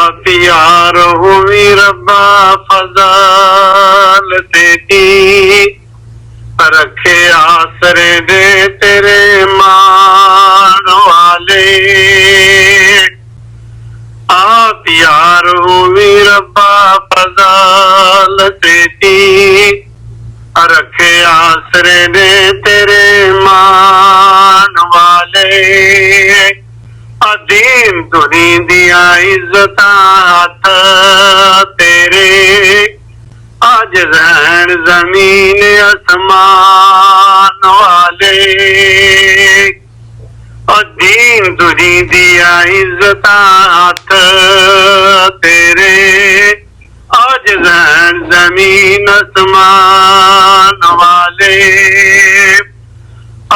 आप यार हुई रब्बा फजाल तेरी, रखे आसरे दे तेरे मान वाले। आप यार हुई रब्बा फजाल तेरी, रखे आसरे दे तेरे मान वाले। अदीम तुरी दिया इज्जत हाथ तेरे, आज रहन जमीन आसमान वाले। अदीम तुरी दिया इज्जत हाथ तेरे, आज रहन जमीन आसमान वाले।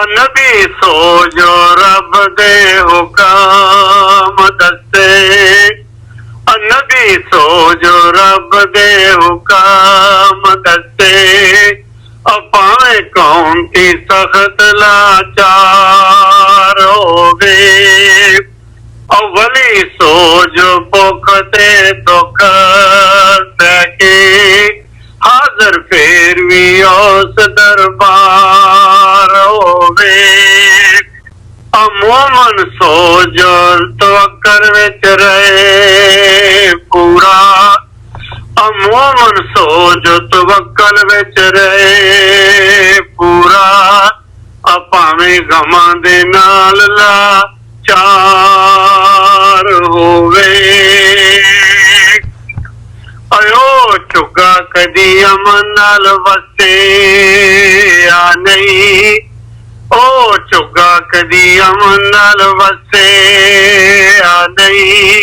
नबी सो जो रब दे हुक्म दसे, नबी सो जो रब दे हुक्म दसे। पावे कौन की सख्त लाचार होवे, वली सो जो पोखते दुख सके। हाजर फेर भी औस दरबार होवे, मोमन सो जो तवक्कर विच रहे पूरा। मोमन सो जो तवक्कल विच रहे पूरा, भावें गमां दे नाल लाचार होवे। अयो चुगा कदी अमन नाल वसे या नहीं, ओ चुगा कदी अमन नाल वसे या नहीं।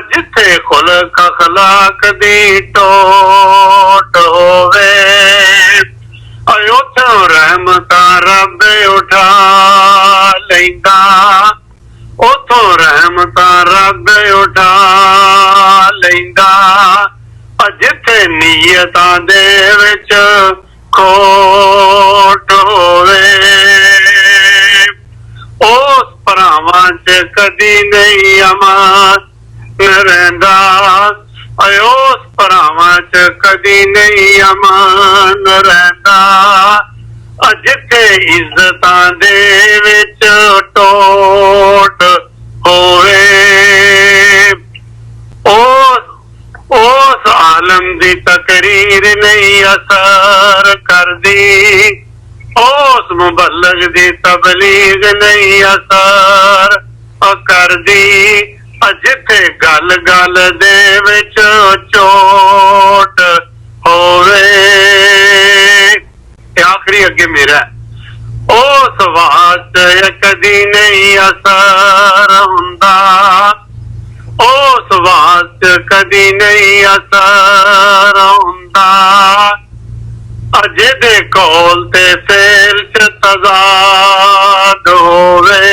जिथे खुलक अखलाक दी टोट होवे, उथों रहमता रब उठा लैंदा। उथों रहमता रब उठा लैंदा, जिथे नीयतां दे विच खोट होवे। उस भरावां च कदी नहीं अमान रहिंदा, उस भरावां च कदी नहीं अमान रहिंदा। जिथे इज्जतां दे विच टोट होवे, उस आलम दी तकरीर नहीं असर करदी। उस मुबल्लग दी तबलीग नहीं असर करदी। जिथे गल गल दे विच चोट होवे। आखिरी अगे मेरा उस वास्ते कदी नहीं असर हुंदा, उस वास्ते कदी नहीं असर हुंदा। जिहदे कौल ते फेल च तज़ाद होवे,